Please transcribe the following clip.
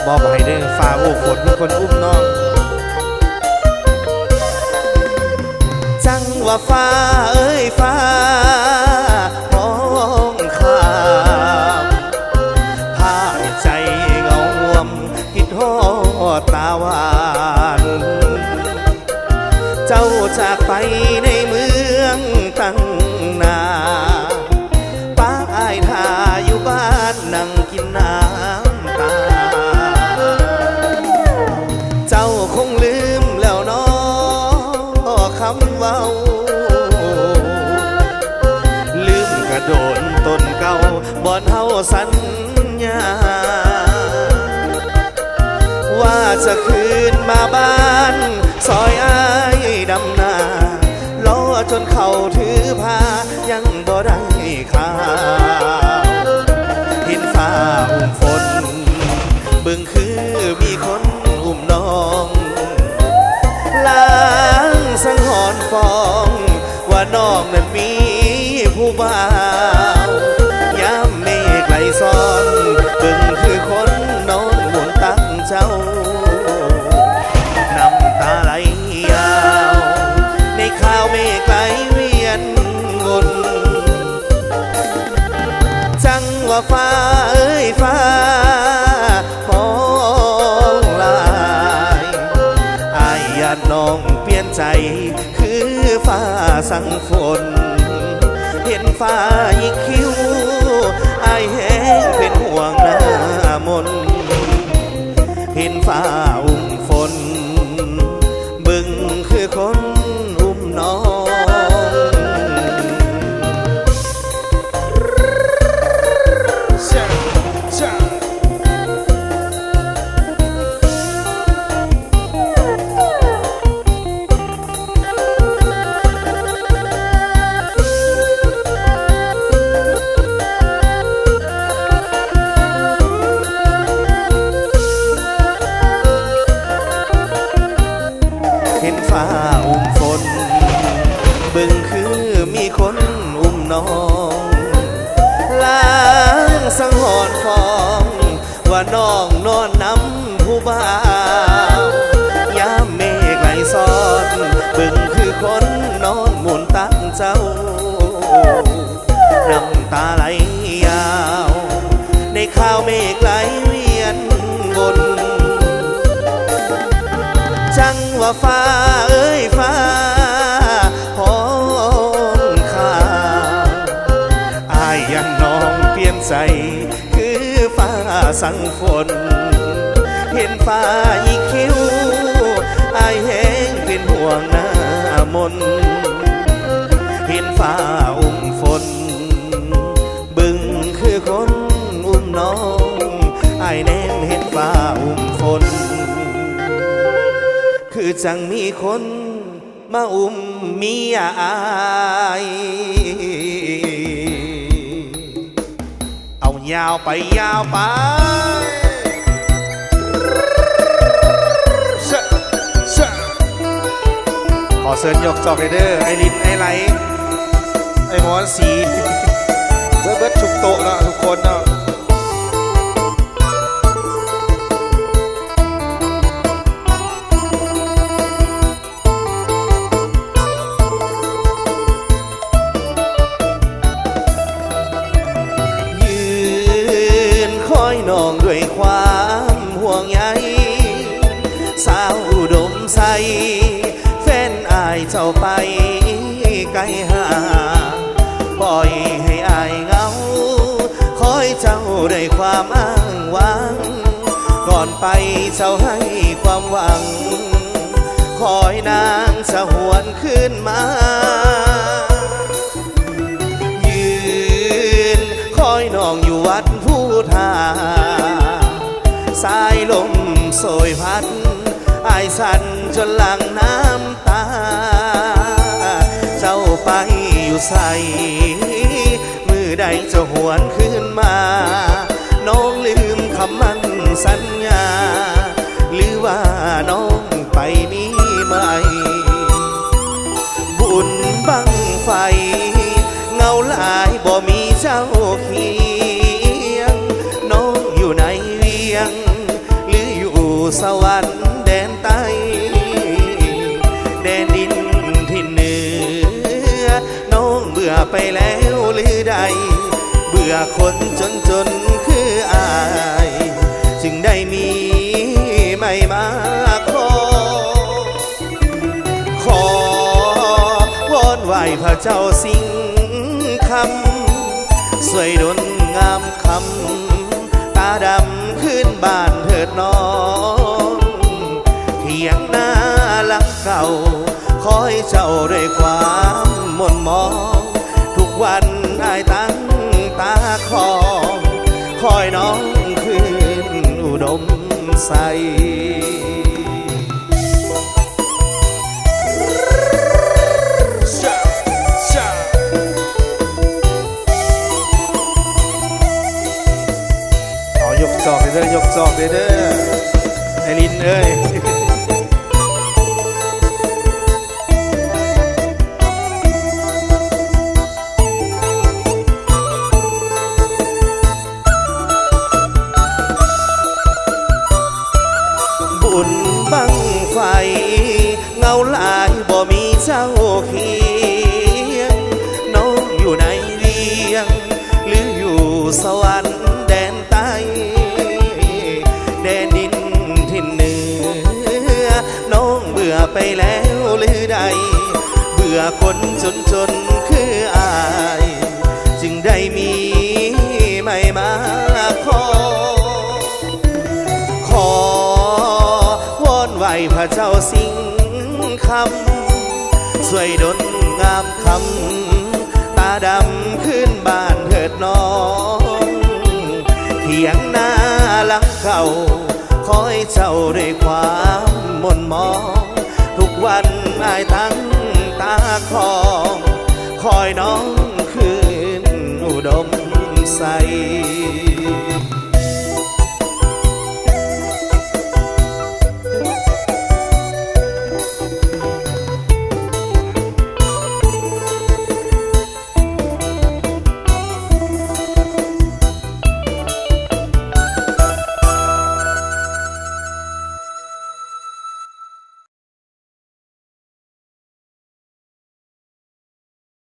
บอกให้เด้อฟ้าโอ้ฝนเป็นคนอุ้มน้องจังว่าฟ้าเอ้ยฟ้ามองข้ามพาใจเงาห่วมคิดฮอดตาหวานเจ้าจากไปในเมืองตั้งนาป้าอายท่าอยู่บ้านนั่งกินน้ำตาเจ้าคงลืมแล้วน้อคำเว้าลืมกระโดนต้นเก่าบ่อนเฮาสัญญาว่าจะคืนมาบ้านซอยอ้ายดำนาล้อจนเขาถือผ้ายังบ่ได้ข่าวเห็นฟ้าอุ้มฝนบึงคือมีคนอุ้มน้องล้างสังหรณ์ฟองว่าน้องนั้นมีผู้บ่าวยามเมฆไหลซ้อนบึงคือคนนอนหมุนตั้งเจ้าน้ำตาไหลยาวในข่าวเมฆไหลเวียนวนจังว่าฟ้าเอ้ยฟ้ามองลายอายญาติน้องเปลี่ยนใจคือฟ้าสั่งฝนเห็นฟ้ายิกคิ้วอายแห้งเป็นห่วงหน้ามนเห็นฟ้าอุ้มฝนบึงคือคนอุ้มน้องเห็นฟ้าอุ้มฝนบึงคือมีคนอุ้มน้องล้างสังหรณ์ฟองว่าน้องนอนน้ำผู้บ่าวยามเมฆไหลซ้อนบึงคือคนนอนหมุนตั้งเจ้าน้ำตาไหลยาวในข่าวเมฆไหลเวียนวนจังว่าฟ้าเอ้ยฟ้าห้องข้าอายยังน้องเปลี่ยนใจคือฟ้าสั่งฝนเห็นฟ้ายิงคิ้วอายแห้งเป็นห่วงหน้ามนเห็นฟ้าอุ้มฝนบึงคือคนอุ้มน้องอายแนมเห็นฟ้าอุ้มฝนคือจังมีคนมาอุ้มเมียอายเอายาวไปยาวไปขอเชิญยกจอกเด้อไอรินไอไหลไอหมอนสีเบิดชุกโตะนะทุกคนนะน้องด้วยความห่วงใยสาวอุดมใสแฟนอายเจ้าไปไกลห่างปล่อยให้อายเหงาคอยเจ้าได้ความอ้างหวังก่อนไปเจ้าให้ความหวังคอยนางจะหวนขึ้นมายืนคอยน้องอยู่วัดผู้ทาสายลมโสยพัดอายสั่นจนหลั่งน้ำตาเจ้าไปอยู่ใส่มือใดจะหวนขึ้นมาน้องลืมคำมั่นสัญญาหรือว่าน้องไปมีใหม่บุญบังไฟเงาหลายบ่มีเจ้าเคียงน้องอยู่ในเวียงห สวรรค์แดนใต้แดนดินที่เหนือน้องเบื่อไปแล้วหรือใดเบื่อคนจนคืออายจึงได้มีไม่มาขอวอนไหวพระเจ้าสิงคำสวยดลงามคำตาดำขึ้นบ้านเถิดน้องเถียงหน้าหลังเก่าคอยเจ้าด้วยความมนมองทุกวันอายตั้งตาคอยน้องคืนอุดมใสยกจอกเด้อยกจอกเด้อไอลินเอ้ยบุญบังไฟเงาลายบ่มีเจ้าเคียงน้องอยู่ในเวียงหรืออยู่สวรรค์แดนใต้แดนดินที่เหนือน้องเบื่อไปแล้วหรือใดเบื่อคนจนคืออายจึงได้มีไม่มาขอวอนไหวพระเจ้าสิงคำสวยดลงามคำตาดำขึ้นบ้านเถิดน้องเถียงหน้าหลังเก่าคอยเจ้าด้วยความมนมองทุกวันอายตั้งตาคอยน้องคืนอุดมใส